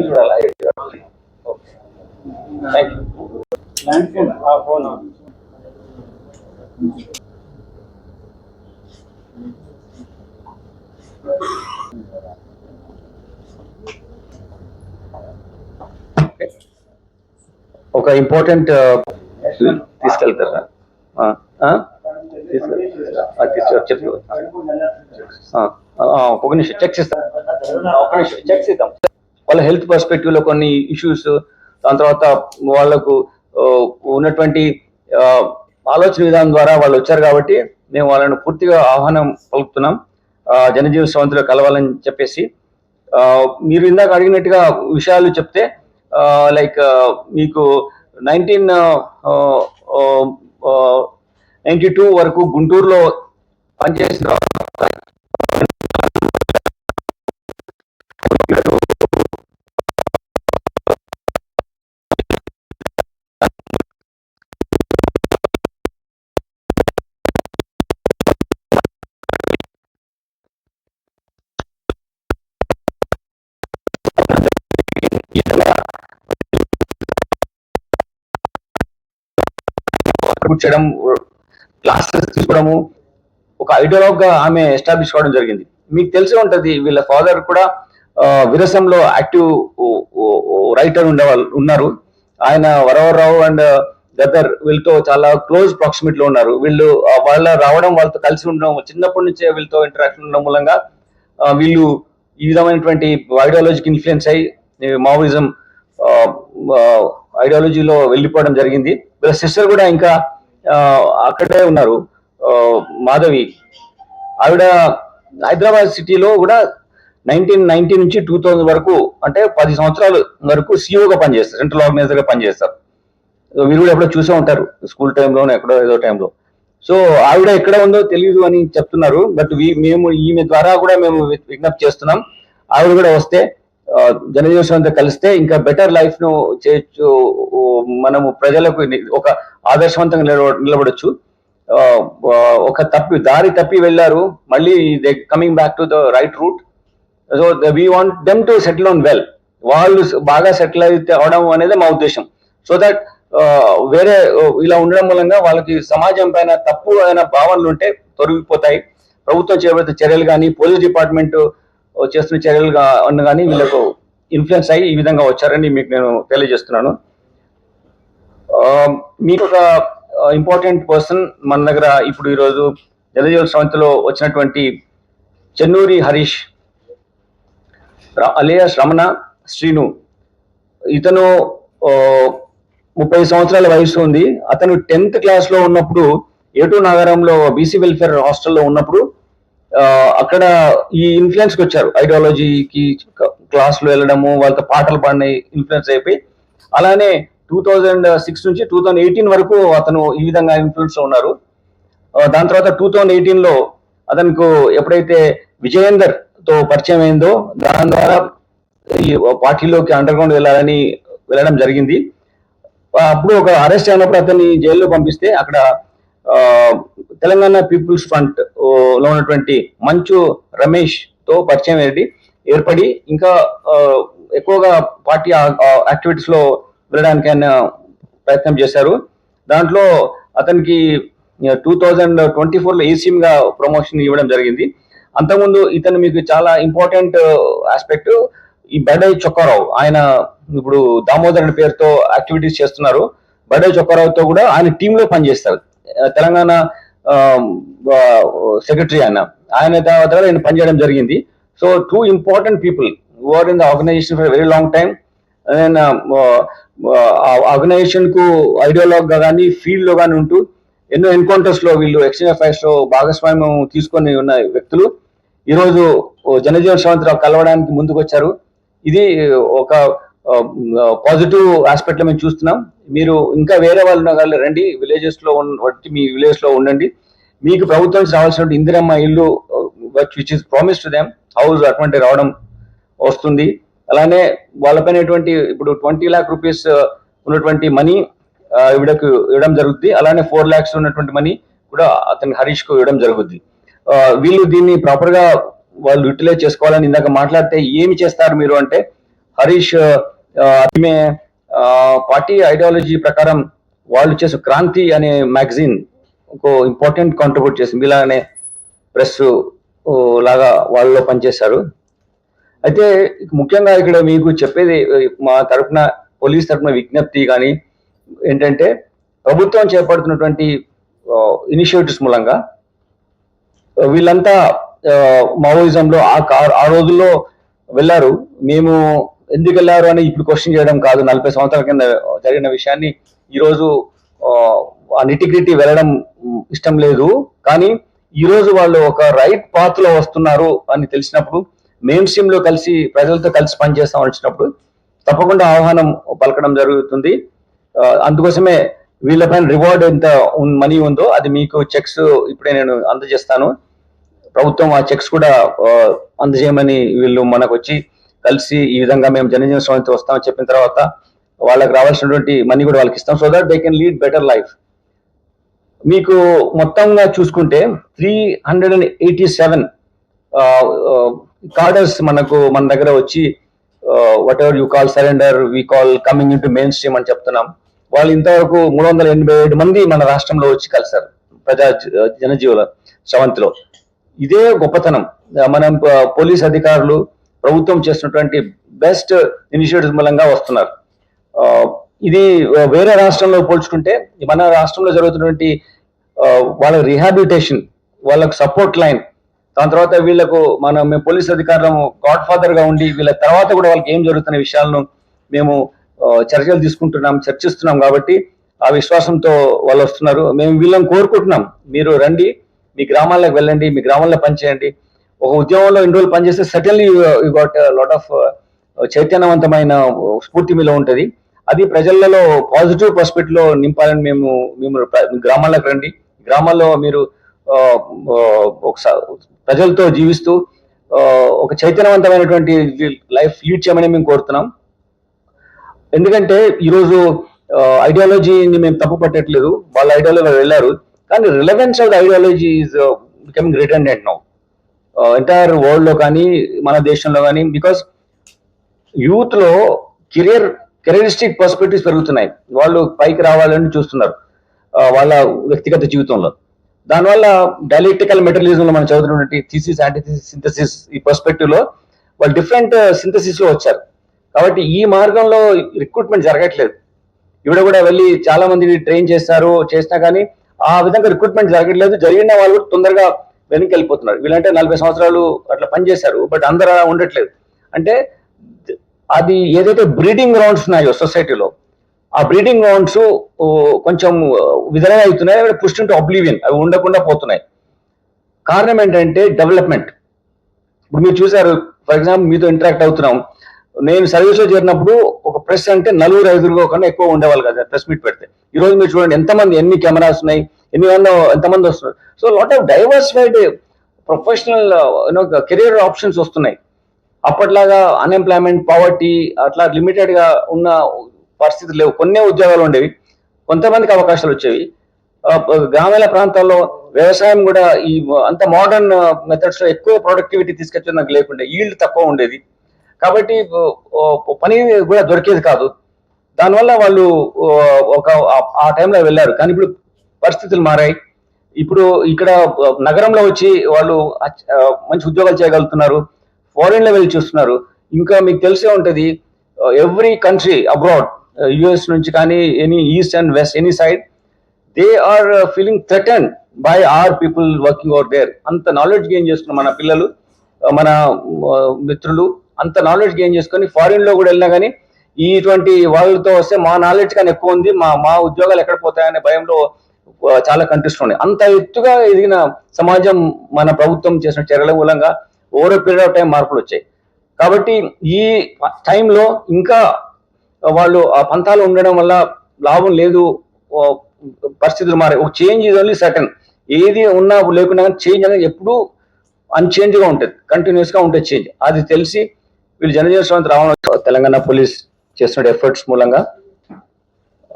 చూడాలా? ఫోన్ ఒక ఇంపార్టెంట్ తీసుకెళ్తారా? చెప్పు. ఒక నిమిషం చెక్ చేస్తాం. ఒక నిమిషం చెక్ చేద్దాం. వాళ్ళ హెల్త్ పర్స్పెక్టివ్ లో కొన్ని ఇష్యూస్, దాని తర్వాత వాళ్ళకు ఉన్నటువంటి ఆలోచన విధానం ద్వారా వాళ్ళు వచ్చారు కాబట్టి మేము వాళ్ళని పూర్తిగా ఆహ్వానం పలుకుతున్నాం జనజీవ స్రవంతిలో కలవాలని చెప్పేసి. మీరు ఇందాక అడిగినట్టుగా విషయాలు చెప్తే లైక్ మీకు 1992 వరకు గుంటూరులో పనిచేసిన కూర్చోడం, క్లాసెస్ తీసుకోవడము, ఒక ఐడియాలజీ గా ఆమె ఎస్టాబ్లిష్ కావడం జరిగింది. మీకు తెలిసి ఉంటది, వీళ్ళ ఫాదర్ కూడా విరసంలో యాక్టివ్ రైటర్ ఉన్నారు. ఆయన వరవరరావు అండ్ గదర్ వీళ్ళతో చాలా క్లోజ్ ప్రాక్సిమిటీలో ఉన్నారు. వీళ్ళు రావడం, వాళ్ళతో కలిసి ఉండడం, చిన్నప్పటి నుంచే వీళ్ళతో ఇంటరాక్షన్ ఉండడం మూలంగా వీళ్ళు ఈ విధమైనటువంటి ఐడియాలజీకి ఇన్ఫ్లుయెన్స్ అయ్యి మావోయిజం ఐడియాలజీలో వెళ్ళిపోవడం జరిగింది. వీళ్ళ సిస్టర్ కూడా ఇంకా అక్కడే ఉన్నారు, మాధవి. ఆవిడ హైదరాబాద్ సిటీలో కూడా 1990 నుంచి 2000 వరకు, అంటే 10 సంవత్సరాల వరకు సిఇఓగా పనిచేస్తారు, సెంట్రల్ ఆర్గనైజర్ గా పనిచేస్తారు. మీరు కూడా ఎప్పుడో చూసే ఉంటారు, స్కూల్ టైంలోనే ఎక్కడో ఏదో టైంలో. సో ఆవిడ ఎక్కడ ఉందో తెలియదు అని చెప్తున్నారు. బట్ మేము ఈమె ద్వారా కూడా మేము విజ్ఞప్తి చేస్తున్నాం, ఆవిడ కూడా వస్తే జనజీవన స్రవంతితో కలిస్తే ఇంకా బెటర్ లైఫ్ ను చేయొచ్చు, మనము ప్రజలకు ఒక ఆదర్శవంతంగా నిలబడొచ్చు. ఒక దారి తప్పి వెళ్ళారు, మళ్ళీ they coming back to the right route. So we want them to settle on well. వాళ్ళు బాగా సెటిల్ అయితే అవడం అనేది మా ఉద్దేశం. సో దట్ వేరే ఇలా ఉండడం మూలంగా వాళ్ళకి సమాజం పైన తప్పు అయిన భావనలు ఉంటే తొలగిపోతాయి. ప్రభుత్వం చేపట్టే చర్యలు కానీ, పోలీస్ డిపార్ట్మెంట్ చేస్తున్న చర్యలు కానీ వీళ్ళకు ఇన్ఫ్లుయెన్స్ అయ్యి ఈ విధంగా వచ్చారని మీకు నేను తెలియజేస్తున్నాను. మీకు ఒక ఇంపార్టెంట్ పర్సన్ మన దగ్గర ఇప్పుడు ఈరోజు జనజీవన స్రవంతిలో వచ్చినటువంటి చెన్నూరి హరీష్ అలియాస్ రమణ శ్రీను. ఇతను 30 సంవత్సరాల వయసు ఉంది. అతను 10th క్లాస్ లో ఉన్నప్పుడు ఏటూ నగరంలో బీసీ వెల్ఫేర్ హాస్టల్లో ఉన్నప్పుడు అక్కడ ఈ ఇన్ఫ్లుయెన్స్ కి వచ్చారు. ఐడియాలజీకి క్లాస్ లో వెళ్ళడము, వాళ్ళతో పాటలు పాడిన ఇన్ఫ్లుయెన్స్ అయిపోయి, అలానే 2006 నుంచి 2018 వరకు అతను ఈ విధంగా ఇన్ఫ్లుయెన్స్ లో ఉన్నారు. దాని తర్వాత 2018 లో అతనికి ఎప్పుడైతే విజయేందర్ తో పరిచయం అయిందో, దాని ద్వారా ఈ పార్టీలోకి అండర్ గ్రౌండ్ వెళ్ళడం జరిగింది. అప్పుడు ఒక అరెస్ట్ అయినప్పుడు అతన్ని జైల్లో పంపిస్తే అక్కడ తెలంగాణ పీపుల్స్ ఫ్రంట్ లో ఉన్నటువంటి మంచు రమేష్ తో పరిచయం ఏర్పడి ఇంకా ఎక్కువగా పార్టీ యాక్టివిటీస్ లో వెళ్ళడానికి ఆయన ప్రయత్నం చేశారు. దాంట్లో అతనికి 2024 లో ఏసీఎం గా ప్రమోషన్ ఇవ్వడం జరిగింది. అంతకుముందు ఇతను మీకు చాలా ఇంపార్టెంట్ ఆస్పెక్ట్ ఈ బడై చొక్కారావు, ఆయన ఇప్పుడు దామోదర్ అనే పేరుతో యాక్టివిటీస్ చేస్తున్నారు. బడై చొక్కారావుతో కూడా ఆయన టీమ్ లో పనిచేస్తారు, తెలంగాణ సెక్రటరీ ఆయన దగ్గర ఆయన పనిచేయడం జరిగింది. So 2 important people were in the organization for very long time. Organization కు ఐడియాలజీ గా కానీ, ఫీల్డ్ లో కానీ ఉంటూ ఎన్నో ఎన్కౌంటర్స్ లో వీళ్ళు ఎక్స్చేంజ్ అఫైర్స్ లో భాగస్వామ్యం తీసుకొని ఉన్న వ్యక్తులు ఈరోజు జనజీవన స్రవంతిలో కలవడానికి ముందుకు వచ్చారు. ఇది ఒక పాజిటివ్ ఆస్పెక్ట్ లో మేము చూస్తున్నాం. మీరు ఇంకా వేరే వాళ్ళు ఉన్న రండి, విలేజెస్ లో మీ విలేజ్ లో ఉండండి. మీకు ప్రభుత్వం నుంచి రావాల్సిన ఇందిరమ్మ ఇల్లు which is promise to them house అటువంటి రావడం వస్తుంది. అలానే వాళ్ళపైన ఇప్పుడు 20 lakh రూపీస్ ఉన్నటువంటి మనీ ఇవిడకు ఇవ్వడం జరుగుద్ది. అలానే 4 lakhs ఉన్నటువంటి మనీ కూడా అతని హరీష్ కు ఇవ్వడం జరుగుద్ది. వీళ్ళు దీన్ని ప్రాపర్ గా వాళ్ళు యూటిలైజ్ చేసుకోవాలని ఇందాక మాట్లాడితే ఏమి చేస్తారు మీరు అంటే, హరీష్ ఈమె పార్టీ ఐడియాలజీ ప్రకారం వాళ్ళు చేసే క్రాంతి అనే మ్యాగజైన్ ఒక ఇంపార్టెంట్ కాంట్రిబ్యూట్ చేసింది. ఇలానే ప్రెస్ లాగా వాళ్ళలో పనిచేశారు. అయితే ముఖ్యంగా ఇక్కడ మీకు చెప్పేది మా తరఫున పోలీస్ తరఫున విజ్ఞప్తి కానీ ఏంటంటే, ప్రభుత్వం చేపడుతున్నటువంటి ఇనిషియేటివ్స్ మూలంగా వీళ్ళంతా మావోయిజంలో ఆ రోజుల్లో వెళ్ళారు. మేము ఎందుకు వెళ్ళారు అని ఇప్పుడు క్వశ్చన్ చేయడం కాదు. 40 సంవత్సరాల కింద జరిగిన విషయాన్ని ఈరోజు ఆ నిటిగ్రిటీ వెళ్ళడం ఇష్టం లేదు. కానీ ఈరోజు వాళ్ళు ఒక రైట్ పాత్ లో వస్తున్నారు అని తెలిసినప్పుడు, మెయిన్ స్ట్రీమ్ లో కలిసి ప్రజలతో కలిసి పనిచేస్తాం వచ్చినప్పుడు తప్పకుండా ఆహ్వానం పలకడం జరుగుతుంది. అందుకోసమే వీళ్ళపైన రివార్డ్ ఎంత మనీ ఉందో అది మీకు చెక్స్ ఇప్పుడే నేను అందజేస్తాను. ప్రభుత్వం ఆ చెక్స్ కూడా అందజేయమని వీళ్ళు మనకు వచ్చి కలిసి ఈ విధంగా మేము జనజీవన స్రవంతితో వస్తామని చెప్పిన తర్వాత వాళ్ళకి రావాల్సినటువంటి మనీ కూడా వాళ్ళకి ఇస్తాం, so that they can lead better life. మీకు మొత్తంగా చూసుకుంటే 387 కార్డర్స్ మన దగ్గర వచ్చి what ever you call surrender, we call coming in to main stream అని చెప్తున్నాం. వాళ్ళు ఇంతవరకు 387 మంది మన రాష్ట్రంలో వచ్చి కలిసారు ప్రజా జనజీవన స్రవంతిలో. ఇదే గొప్పతనం. మనం పోలీస్ అధికారులు ప్రభుత్వం చేస్తున్నటువంటి బెస్ట్ ఇనిషియేటివ్స్ మూలంగా వస్తున్నారు. ఇది వేరే రాష్ట్రంలో పోల్చుకుంటే మన రాష్ట్రంలో జరుగుతున్నటువంటి వాళ్ళ రిహాబిలిటేషన్, వాళ్ళకు సపోర్ట్ లైన్, దాని తర్వాత వీళ్ళకు మేము పోలీస్ అధికారులు గాడ్ ఫాదర్ గా ఉండి వీళ్ళ తర్వాత కూడా వాళ్ళకి ఏం జరుగుతున్న విషయాలను మేము చర్చలు చర్చిస్తున్నాం. కాబట్టి ఆ విశ్వాసంతో వాళ్ళు వస్తున్నారు. మేము వీళ్ళని కోరుకుంటున్నాం, మీరు రండి, మీ గ్రామాలకు వెళ్ళండి, మీ గ్రామాల్లో పనిచేయండి. ఒక ఉద్యమంలో ఇన్ని రోజులు పనిచేస్తే certainly you got lot of చైతన్యవంతమైన స్ఫూర్తి మీలో ఉంటుంది. అది ప్రజలలో పాజిటివ్ పర్స్పెక్టివ్ లో నింపాలని మేము గ్రామాలకు రండి, గ్రామాల్లో మీరు ప్రజలతో జీవిస్తూ ఒక చైతన్యవంతమైనటువంటి లైఫ్ లీడ్ చేయమని మేము కోరుతున్నాం. ఎందుకంటే ఈరోజు ఐడియాలజీని మేము తప్పు పట్టట్లేదు, వాళ్ళ ఐడియాలజీ వెళ్ళారు, కానీ relevance of the ideology is becoming redundant now entire world లో కానీ మన దేశంలో కానీ. బికాస్ యూత్ లో కెరియరిస్టిక్ పర్స్పెక్టివ్స్ పెరుగుతున్నాయి, వాళ్ళు పైకి రావాలని చూస్తున్నారు వాళ్ళ వ్యక్తిగత జీవితంలో. దానివల్ల డైలెక్టికల్ మెటీరియలిజం లో మనం చదువుతున్నటువంటి థీసిస్, యాంటీథీసిస్, సింథసిస్, ఈ పర్స్పెక్టివ్ లో వాళ్ళు డిఫరెంట్ సింథసిస్ లో వచ్చారు. కాబట్టి ఈ మార్గంలో రిక్రూట్మెంట్ జరగట్లేదు. ఇవిడ కూడా వెళ్ళి చాలా మంది ట్రైన్ చేసినా కానీ ఆ విధంగా రిక్రూట్మెంట్ జరగట్లేదు. జరిగిన వాళ్ళు తొందరగా వెనక్కి వెళ్ళిపోతున్నారు. వీళ్ళంటే 40 సంవత్సరాలు అట్లా పనిచేశారు, బట్ అందరూ అలా ఉండట్లేదు. అంటే అది ఏదైతే బ్రీడింగ్ గ్రౌండ్స్ ఉన్నాయో సొసైటీలో, ఆ బ్రీడింగ్ గ్రౌండ్స్ కొంచెం విధంగా అవుతున్నాయి, పుష్ టు అబ్లివియన్, అవి ఉండకుండా పోతున్నాయి. కారణం ఏంటంటే డెవలప్మెంట్. ఇప్పుడు మీరు చూసారు, ఫర్ ఎగ్జాంపుల్ మీతో ఇంటరాక్ట్ అవుతున్నాం. నేను సర్వీస్ లో చేరినప్పుడు ఒక ప్రెస్ అంటే 4-5 కన్నా ఎక్కువ ఉండేవాళ్ళు కదా ప్రెస్ మీట్ పెడితే. ఈ రోజు మీరు చూడండి ఎంతమంది, ఎన్ని కెమెరాస్ ఉన్నాయి, ఎంతమంది వస్తున్నారు. So lot of diversified professional career options వస్తున్నాయి. అప్పట్లాగా అన్ఎంప్లాయ్మెంట్, పావర్టీ అట్లా లిమిటెడ్ గా ఉన్న పరిస్థితులు లేవు. కొన్నే ఉద్యోగాలు ఉండేవి, కొంతమందికి అవకాశాలు వచ్చేవి. గ్రామీణ ప్రాంతాల్లో వ్యవసాయం కూడా ఈ అంత మోడర్న్ మెథడ్స్ లో ఎక్కువ ప్రొడక్టివిటీ తీసుకొచ్చేది నాకు లేకుండే, ఈల్డ్ తక్కువ ఉండేది. కాబట్టి పని కూడా దొరికేది కాదు. దానివల్ల వాళ్ళు ఆ టైంలో వెళ్ళారు. కానీ ఇప్పుడు పరిస్థితులు మారాయి. ఇప్పుడు ఇక్కడ నగరంలో వచ్చి వాళ్ళు మంచి ఉద్యోగాలు చేయగలుగుతున్నారు, ఫారిన్ లో వెళ్ళి చూస్తున్నారు. ఇంకా మీకు తెలిసే ఉంటది, ఎవ్రీ కంట్రీ అబ్రాడ్, యుఎస్ నుంచి కానీ any east and west any side, they are feeling threatened by our people working over there. అంత నాలెడ్జ్ గెయిన్ చేస్తున్నారు మన పిల్లలు, మన మిత్రులు, అంత నాలెడ్జ్ గెయిన్ చేసుకొని ఫారిన్ లో కూడా వెళ్ళినా కానీ ఇటువంటి వాళ్ళతో వస్తే మా నాలెడ్జ్ కానీ ఎక్కువ ఉంది, మా ఉద్యోగాలు ఎక్కడ పోతాయనే భయంలో చాలా కంట్రీస్ ఉన్నాయి. అంత ఎత్తుగా ఎదిగిన సమాజం మన ప్రభుత్వం చేసిన చర్యల మూలంగా ఓవర్ పీరియడ్ ఆఫ్ టైం మార్పులు వచ్చాయి. కాబట్టి ఈ టైంలో ఇంకా వాళ్ళు ఆ పంతాలు ఉండడం వల్ల లాభం లేదు, పరిస్థితులు మారాయి. ఒక చేంజ్ ఈజ్ ఓన్లీ సర్టన్. ఏది ఉన్నా లేకున్నా కానీ చేంజ్ అనేది ఎప్పుడూ అన్చేంజ్ గా ఉంటుంది, కంటిన్యూస్ గా ఉంటుంది చేంజ్. అది తెలిసి వీళ్ళు జనజీవన స్రవంతి రావడం తెలంగాణ పోలీస్ చేస్తున్న ఎఫర్ట్స్ మూలంగా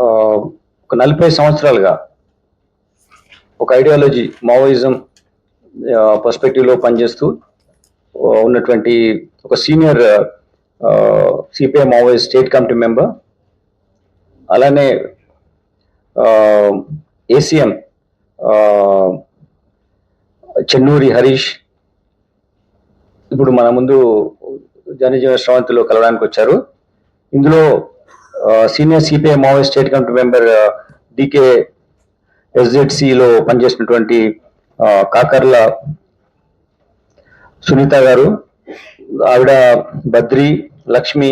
ఒక 40 సంవత్సరాలుగా ఒక ఐడియాలజీ మావోయిజం పర్స్పెక్టివ్లో పనిచేస్తూ ఉన్నటువంటి ఒక senior CPI Maoist state committee member, అలానే ఏసీఎం చెన్నూరి హరీష్ ఇప్పుడు మన ముందు జనజీవన శ్రవంతిలో కలవడానికి వచ్చారు. ఇందులో senior CPI Maoist state committee member DK ఎస్జెడ్సిలో పనిచేసినటువంటి కాకర్ల సునీత గారు, ఆవిడ బద్రి, లక్ష్మి,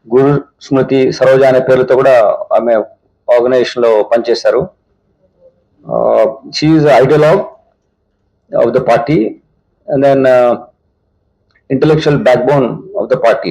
గురు, స్మృతి, సరోజ అనే పేర్లతో కూడా ఆమె ఆర్గనైజేషన్ లో పనిచేశారు. She is ideologue of the party and then intellectual backbone of the party.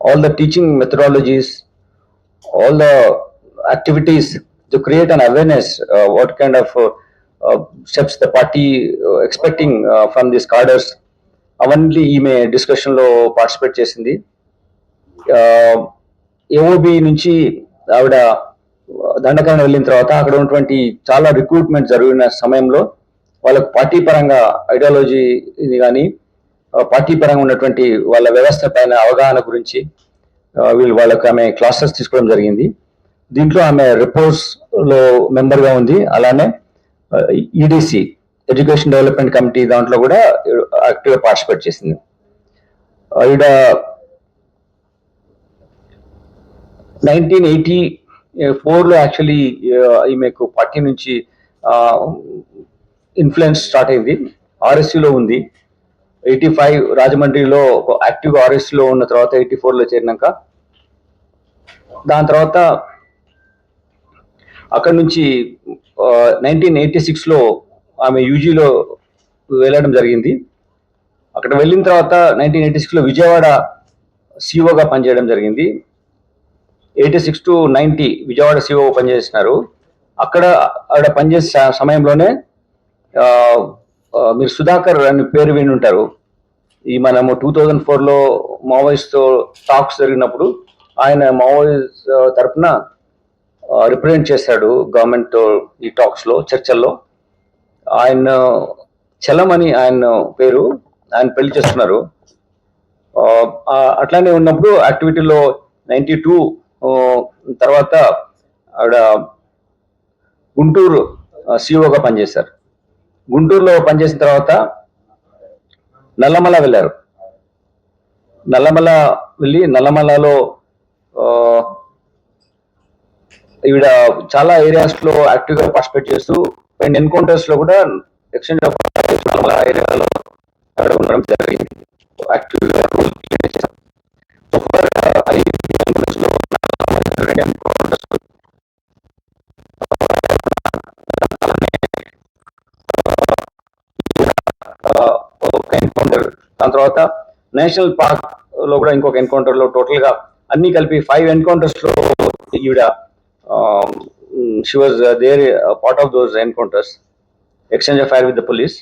All the teaching methodologies, all the activities to create an awareness, what kind of steps the party expecting from these cadres, అవన్నీ ఈమె discussion లో participate చేసింది. AOB నుంచి ఆవిడ దండకారణ వెళ్ళిన తర్వాత అక్కడ ఉన్నటువంటి చాలా రిక్రూట్మెంట్ జరిగిన సమయంలో వాళ్ళకు పార్టీ పరంగా ఐడియాలజీ ఇది కానీ పార్టీ పరంగా ఉన్నటువంటి వాళ్ళ వ్యవస్థ పైన అవగాహన గురించి వాళ్ళకు ఆమె క్లాసెస్ తీసుకోవడం జరిగింది. దీంట్లో ఆమె రిపోర్ట్స్ లో మెంబర్ గా ఉంది. అలానే ఈడిసి ఎడ్యుకేషన్ డెవలప్మెంట్ కమిటీ దాంట్లో కూడా యాక్టివ్ గా పార్టిసిపేట్ చేసింది. ఈడ 1984లో యాక్చువల్లీ ఈమెకు పార్టీ నుంచి ఇన్ఫ్లుయెన్స్ స్టార్ట్ అయింది. ఆర్ఎస్సీలో ఉంది. 85 రాజమండ్రిలో యాక్టివ్ ఆర్ఎస్సీలో ఉన్న తర్వాత 84లో చేరినాక దాని తర్వాత అక్కడ నుంచి 1986లో ఆమె యూజీలో వెళ్ళడం జరిగింది. అక్కడ వెళ్ళిన తర్వాత 1986లో విజయవాడ సిఓగా పనిచేయడం జరిగింది. 86 to 90 విజయవాడ సిఓ పనిచేసినారు. అక్కడ ఆవిడ పనిచేసే సమయంలోనే మీరు సుధాకర్ అని పేరు విని ఉంటారు. ఈ మనము 2004లో మావోయిస్ట్ తో టాక్స్ జరిగినప్పుడు ఆయన మావోయిస్ట్ తరఫున రిప్రజెంట్ చేశాడు గవర్నమెంట్ తో ఈ టాక్స్ లో, చర్చల్లో. ఆయన చలం అని ఆయన పేరు, ఆయన పెళ్లి చేస్తున్నారు. అట్లానే ఉన్నప్పుడు యాక్టివిటీలో 92 తర్వాత ఆవిడ గుంటూరు సిఓగా పనిచేశారు. గుంటూరులో పనిచేసిన తర్వాత నల్లమల వెళ్ళారు. నల్లమల వెళ్ళి నల్లమలలో ఈవిడ చాలా ఏరియాస్ లో యాక్టివ్ గా పార్టిసిపేట్ చేస్తూ అండ్ ఎన్కౌంటర్స్ లో కూడా ఎక్స్చేంజ్ ఆఫ్ ఏరియాలో ఉండడం జరిగింది. యాక్టివ్ గా రోల్ ప్లే చేశారు. ఒక ఎన్కౌంటర్, దాని తర్వాత నేషనల్ పార్క్ లో కూడా ఇంకొక ఎన్కౌంటర్ లో, టోటల్ గా అన్ని కలిపి 5 ఎన్కౌంటర్స్ లో ఈవిడ she was there part of those encounters, exchange of fire with the police.